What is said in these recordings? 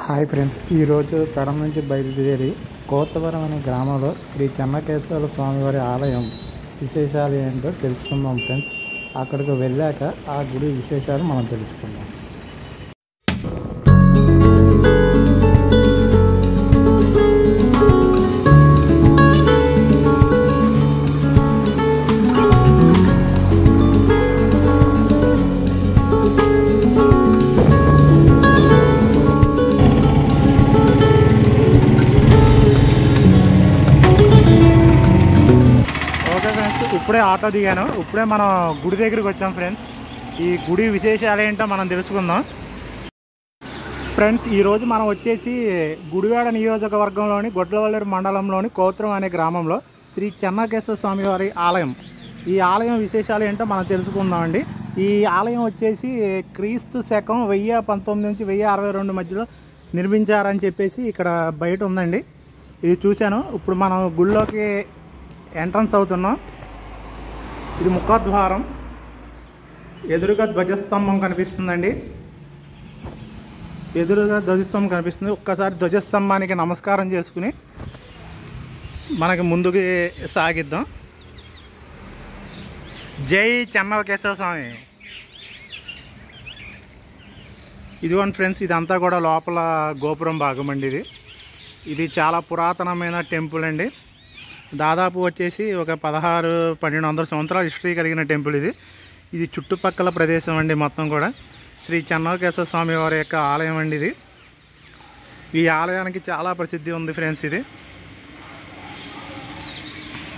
Hi friends, ఈరోజు కడప నుంచి బయలుదేరి కోతవరం అనే గ్రామంలో శ్రీ చెన్నకేశవ స్వామివారి ఆలయం విశేషాలు ఏంటో తెలుసుకుందాం ఫ్రెండ్స్. అక్కడికి వెళ్ళాక ఆ గుడి విశేషాలు మనం తెలుసుకుందాం. ఇప్పుడే ఆటో దిగాను, ఇప్పుడే మనం గుడి దగ్గరికి వచ్చాం ఫ్రెండ్స్. ఈ గుడి విశేషాలు ఏంటో మనం తెలుసుకుందాం ఫ్రెండ్స్. ఈరోజు మనం వచ్చేసి గుడివాడ నియోజకవర్గంలోని గొడ్లవల్లేరు మండలంలోని కోతరం అనే గ్రామంలో శ్రీ చెన్నకేశవ స్వామివారి ఆలయం. ఈ ఆలయం విశేషాలు ఏంటో మనం తెలుసుకుందామండి. ఈ ఆలయం వచ్చేసి క్రీస్తు శకం 1019 నుంచి 1062 మధ్యలో నిర్మించారని చెప్పేసి ఇక్కడ బయట ఉందండి. ఇది చూశాను. ఇప్పుడు మనం గుడిలోకి ఎంట్రన్స్ అవుతున్నాం. ఇది ముఖద్వారం. ఎదురుగా ధ్వజస్తంభం కనిపిస్తుందండి. ఎదురుగా ధ్వజస్తంభం కనిపిస్తుంది. ఒక్కసారి ధ్వజస్తంభానికి నమస్కారం చేసుకుని మనకి ముందుకు సాగిద్దాం. జై చెన్నకేశవ స్వామి. ఇదిగోండి ఫ్రెండ్స్, ఇదంతా కూడా లోపల గోపురం భాగం అండి. ఇది చాలా పురాతనమైన టెంపుల్ అండి. దాదాపు వచ్చేసి ఒక 1600-1200 సంవత్సరాల హిస్టరీ కలిగిన టెంపుల్ ఇది. ఇది చుట్టుపక్కల ప్రదేశం అండి. మొత్తం కూడా శ్రీ చెన్నకేశవ స్వామి వారి యొక్క ఆలయం అండి ఇది. ఈ ఆలయానికి చాలా ప్రసిద్ధి ఉంది ఫ్రెండ్స్.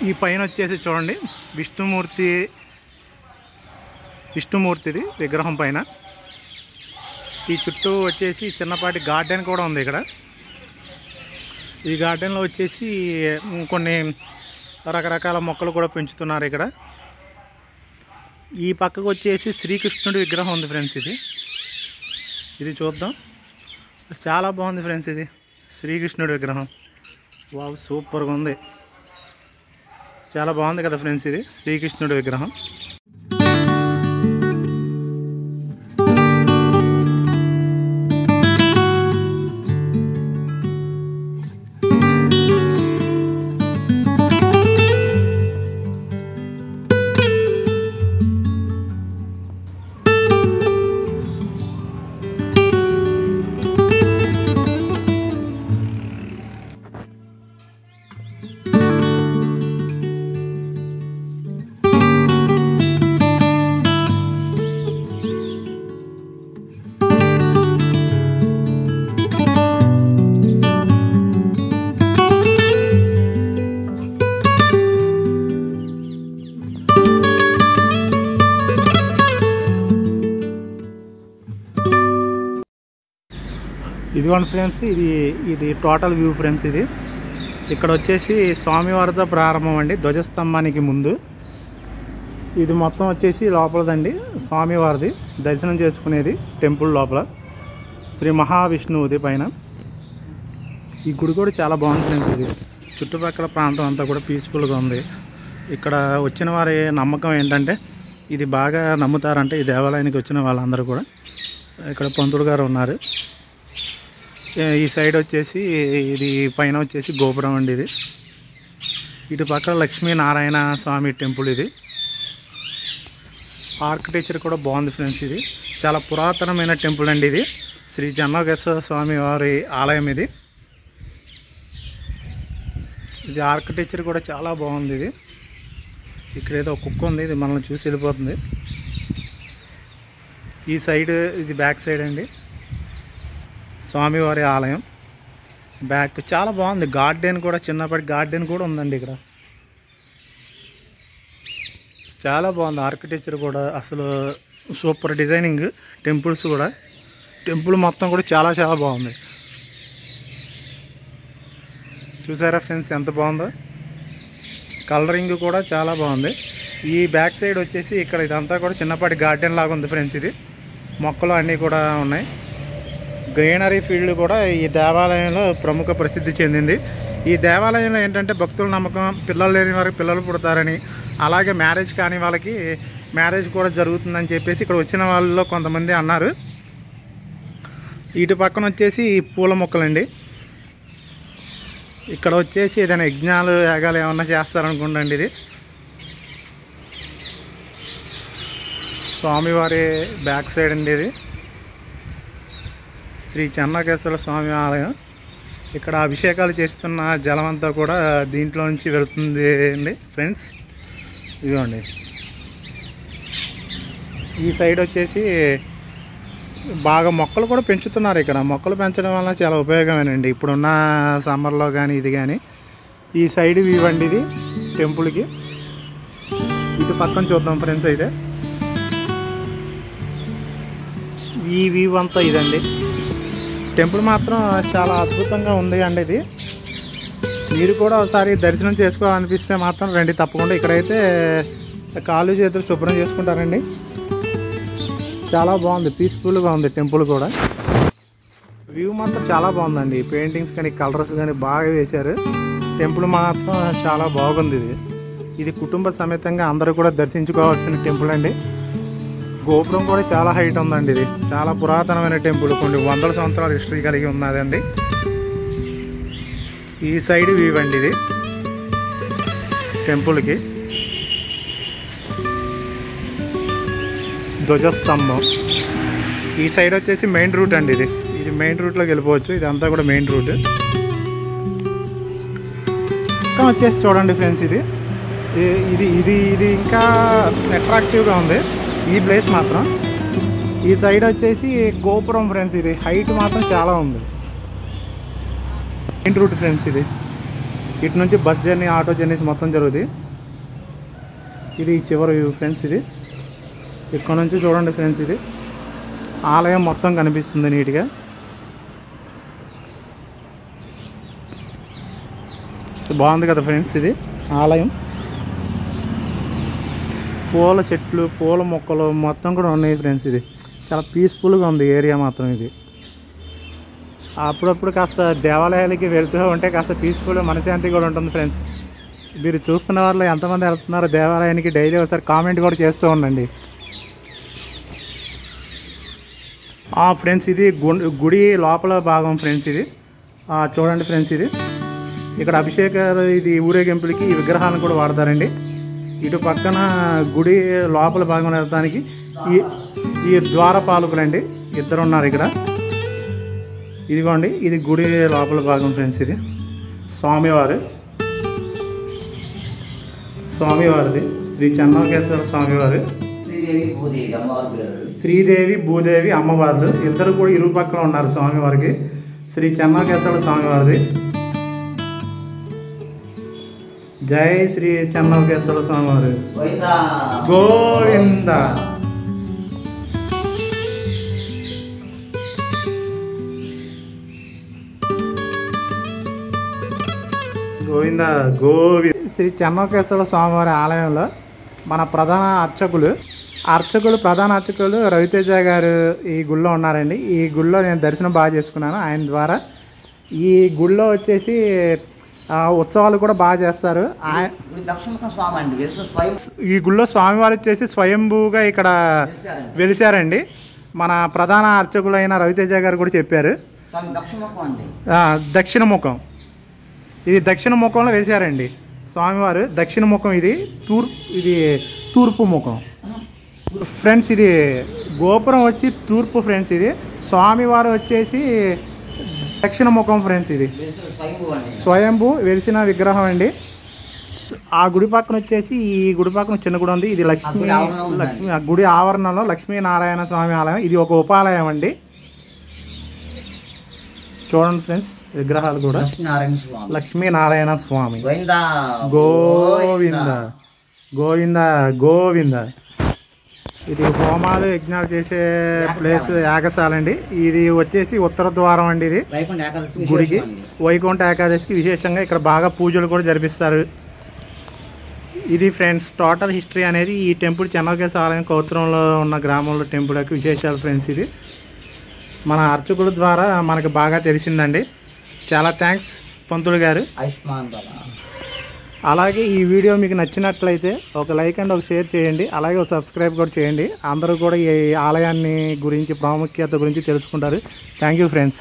ఈ పైన వచ్చేసి చూడండి, విష్ణుమూర్తిది విగ్రహం పైన. ఈ చుట్టూ వచ్చేసి చిన్నపాటి గార్డెన్ కూడా ఉంది ఇక్కడ. ఈ గార్డెన్లో వచ్చేసి కొన్ని రకరకాల మొక్కలు కూడా పెంచుతున్నారు ఇక్కడ. ఈ పక్కకు వచ్చేసి శ్రీకృష్ణుడి విగ్రహం ఉంది ఫ్రెండ్స్. ఇది చూద్దాం. చాలా బాగుంది ఫ్రెండ్స్. ఇది శ్రీకృష్ణుడి విగ్రహం. వావ్, సూపర్గా ఉంది. చాలా బాగుంది కదా ఫ్రెండ్స్. ఇది శ్రీకృష్ణుడి విగ్రహం. ఇదిగోండి ఫ్రెండ్స్, ఇది టోటల్ వ్యూ ఫ్రెండ్స్. ఇక్కడ వచ్చేసి స్వామివారితో ప్రారంభం అండి, ధ్వజస్తంభానికి ముందు. ఇది మొత్తం వచ్చేసి లోపలదండి, స్వామివారిది దర్శనం చేసుకునేది టెంపుల్ లోపల. శ్రీ మహావిష్ణువుది పైన. ఈ గుడి కూడా చాలా బాగుంది ఫ్రెండ్స్. చుట్టుపక్కల ప్రాంతం అంతా కూడా పీస్ఫుల్గా ఉంది. ఇక్కడ వచ్చిన వారి నమ్మకం ఏంటంటే, ఇది బాగా నమ్ముతారంటే ఈ దేవాలయానికి వచ్చిన వాళ్ళందరూ కూడా. ఇక్కడ పంతులు గారు ఉన్నారు. ఈ సైడ్ వచ్చేసి ఇది పైన వచ్చేసి గోపురం అండి. ఇటు పక్కన లక్ష్మీనారాయణ స్వామి టెంపుల్. ఇది ఆర్కిటెక్చర్ కూడా బాగుంది ఫ్రెండ్స్. ఇది చాలా పురాతనమైన టెంపుల్ అండి. ఇది శ్రీ చెన్నకేశవ స్వామి వారి ఆలయం. ఇది ఆర్కిటెక్చర్ కూడా చాలా బాగుంది. ఇక్కడ ఏదో కుక్క ఉంది, ఇది మనల్ని చూసి వెళ్ళిపోతుంది. ఈ సైడ్ ఇది బ్యాక్ సైడ్ అండి స్వామివారి ఆలయం. బ్యాక్ చాలా బాగుంది. గార్డెన్ కూడా, చిన్నపాటి గార్డెన్ కూడా ఉందండి ఇక్కడ. చాలా బాగుంది ఆర్కిటెక్చర్ కూడా. అసలు సూపర్ డిజైనింగ్. టెంపుల్స్ కూడా, టెంపుల్ మొత్తం కూడా చాలా చాలా బాగుంది. చూసారా ఫ్రెండ్స్ ఎంత బాగుందో. కలరింగ్ కూడా చాలా బాగుంది. ఈ బ్యాక్ సైడ్ వచ్చేసి ఇక్కడ ఇదంతా కూడా చిన్నపాటి గార్డెన్ లాగా ఉంది ఫ్రెండ్స్. ఇది మొక్కలు అన్నీ కూడా ఉన్నాయి. గ్రీనరీ ఫీల్డ్ కూడా ఈ దేవాలయంలో ప్రముఖ ప్రసిద్ధి చెందింది. ఈ దేవాలయంలో ఏంటంటే భక్తుల నమ్మకం, పిల్లలు లేని వారికి పిల్లలు పుడతారని, అలాగే మ్యారేజ్ కాని వాళ్ళకి మ్యారేజ్ కూడా జరుగుతుందని చెప్పేసి ఇక్కడ వచ్చిన వాళ్ళలో కొంతమంది అన్నారు. ఇటు పక్కన వచ్చేసి పూల మొక్కలండి. ఇక్కడ వచ్చేసి ఏదైనా యజ్ఞాలు యాగాలు ఏమన్నా చేస్తారనుకుంటండి. ఇది స్వామివారి బ్యాక్ సైడ్ అండి. ఇది శ్రీ చెన్నకేశ్వర స్వామి ఆలయం. ఇక్కడ అభిషేకాలు చేస్తున్న జలం అంతా కూడా దీంట్లో నుంచి వెళుతుంది అండి ఫ్రెండ్స్. ఇదిగోండి, ఈ సైడ్ వచ్చేసి బాగా మొక్కలు కూడా పెంచుతున్నారు. ఇక్కడ మొక్కలు పెంచడం వల్ల చాలా ఉపయోగమేనండి ఇప్పుడున్న సమ్మర్లో కానీ. ఇది కానీ ఈ సైడ్ వ్యూ అండి ఇది టెంపుల్కి. ఇటు పక్కన చూద్దాం ఫ్రెండ్స్. అయితే ఈ వ్యూ అంతా ఇదండి. టెంపుల్ మాత్రం చాలా అద్భుతంగా ఉంది అండి. ఇది మీరు కూడా ఒకసారి దర్శనం చేసుకోవాలనిపిస్తే మాత్రం రండి తప్పకుండా. ఇక్కడైతే కాళ్ళు చేతులు శుభ్రం చేసుకుంటారండి. చాలా బాగుంది, పీస్ఫుల్గా ఉంది టెంపుల్ కూడా. వ్యూ మాత్రం చాలా బాగుందండి. పెయింటింగ్స్ కానీ కలర్స్ కానీ బాగా వేశారు. టెంపుల్ మాత్రం చాలా బాగుంది. ఇది కుటుంబ సమేతంగా అందరూ కూడా దర్శించుకోవాల్సిన టెంపుల్ అండి. గోపురం కూడా చాలా హైట్ ఉందండి. ఇది చాలా పురాతనమైన టెంపుల్, కొన్ని వందల సంవత్సరాల హిస్టరీ కలిగి ఉన్నదండి. ఈ సైడ్ వ్యూ అండి ఇది టెంపుల్కి. ధ్వజస్తంభం. ఈ సైడ్ వచ్చేసి మెయిన్ రూట్ అండి. ఇది మెయిన్ రూట్లోకి వెళ్ళిపోవచ్చు. ఇదంతా కూడా మెయిన్ రూట్. ఇంకా వచ్చేసి చూడండి ఫ్రెండ్స్, ఇది ఇది ఇది ఇది ఇంకా అట్రాక్టివ్గా ఉంది ఈ ప్లేస్ మాత్రం. ఈ సైడ్ వచ్చేసి గోపురం ఫ్రెండ్స్. ఇది హైట్ మాత్రం చాలా ఉంది. మెయిన్ రూట్ ఫ్రెండ్స్ ఇది. ఇటు నుంచి బస్ జర్నీ, ఆటో జర్నీస్ మొత్తం జరుగుతుంది. ఇది చివరి వ్యూ ఫ్రెండ్స్. ఇది ఇక్కడ నుంచి చూడండి ఫ్రెండ్స్. ఇది ఆలయం మొత్తం కనిపిస్తుంది నీట్గా. బాగుంది కదా ఫ్రెండ్స్ ఇది ఆలయం. పూల చెట్లు, పూల మొక్కలు మొత్తం కూడా ఉన్నాయి ఫ్రెండ్స్. ఇది చాలా పీస్ఫుల్గా ఉంది ఏరియా మాత్రం. ఇది అప్పుడప్పుడు కాస్త దేవాలయాలకి వెళ్తూ ఉంటే కాస్త పీస్ఫుల్, మనశాంతి కూడా ఉంటుంది ఫ్రెండ్స్. మీరు చూస్తున్న వాళ్ళు ఎంతమంది వెళ్తున్నారో దేవాలయానికి డైలీ ఒకసారి కామెంట్ కూడా చేస్తూ ఉండండి ఫ్రెండ్స్. ఇది గుడి లోపల భాగం ఫ్రెండ్స్. ఇది చూడండి ఫ్రెండ్స్. ఇది ఇక్కడ అభిషేకాలు, ఇది ఊరేగింపులకి ఈ విగ్రహాలను కూడా వాడతారండి. ఇటు పక్కన గుడి లోపల భాగం వెళ్ళడానికి ఈ ద్వారపాలకులండి ఇద్దరు ఉన్నారు ఇక్కడ. ఇదిగోండి, ఇది గుడి లోపల భాగం ఫ్రెండ్స్. ఇది స్వామివారిది శ్రీ చెన్నకేశ్వర స్వామివారు, శ్రీదేవి భూదేవి అమ్మవారు ఇద్దరు కూడా ఇరు పక్కన ఉన్నారు స్వామివారికి. శ్రీ చెన్నకేశ్వర స్వామివారిది. జై శ్రీ చెన్నకేశ్వర స్వామివారు గోవింద. గోవింద గోవింద. శ్రీ చెన్నకేశ్వర స్వామివారి ఆలయంలో మన ప్రధాన అర్చకులు రవితేజ గారు ఈ గుళ్ళో ఉన్నారండి. ఈ గుళ్ళో నేను దర్శనం బాగా చేసుకున్నాను ఆయన ద్వారా. ఈ గుళ్ళో వచ్చేసి ఉత్సవాలు కూడా బాగా చేస్తారు. ఈ గుళ్ళో స్వామివారు వచ్చేసి స్వయంభూగా ఇక్కడ వెలిశారండి. మన ప్రధాన అర్చకులైన రవితేజ గారు కూడా చెప్పారు. దక్షిణ ముఖం, ఇది దక్షిణ ముఖంలో వెలిశారండి స్వామివారు. దక్షిణ ముఖం, ఇది తూర్పు ముఖం ఫ్రెండ్స్. ఇది గోపురం వచ్చి తూర్పు ఫ్రెండ్స్. ఇది స్వామివారు వచ్చేసి దక్షిణ ముఖం ఫ్రెండ్స్. ఇది స్వయంభూ వెలిసిన విగ్రహం అండి. ఆ గుడి పక్కన వచ్చేసి ఈ గుడి పక్కన చిన్న గుడి ఉంది. ఇది లక్ష్మీ గుడి ఆవరణలో లక్ష్మీనారాయణ స్వామి ఆలయం. ఇది ఒక ఉపాలయం అండి. చూడండి ఫ్రెండ్స్ విగ్రహాలు కూడా. లక్ష్మీనారాయణ స్వామి గోవింద గోవింద గోవింద. ఇది హోమాలు యజ్ఞాలు చేసే ప్లేస్, యాగశాల అండి. ఇది వచ్చేసి ఉత్తర ద్వారం అండి. ఇది గుడికి వైకుంఠ ఏకాదశికి విశేషంగా ఇక్కడ బాగా పూజలు కూడా జరిపిస్తారు. ఇది ఫ్రెండ్స్ టోటల్ హిస్టరీ అనేది ఈ టెంపుల్ చెన్నకేశ్వర ఆలయం కౌత్రంలో ఉన్న గ్రామంలో టెంపుల్ యొక్క విశేషాలు ఫ్రెండ్స్. ఇది మన అర్చకుల ద్వారా మనకు బాగా తెలిసిందండి. చాలా థ్యాంక్స్ పంతులు గారు. అలాగే ఈ వీడియో మీకు నచ్చినట్లయితే ఒక లైక్ అండ్ ఒక షేర్ చేయండి. అలాగే ఒక సబ్స్క్రైబ్ కూడా చేయండి. అందరూ కూడా ఈ ఆలయాన్ని గురించి ప్రాముఖ్యత గురించి తెలుసుకుంటారు. Thank you friends.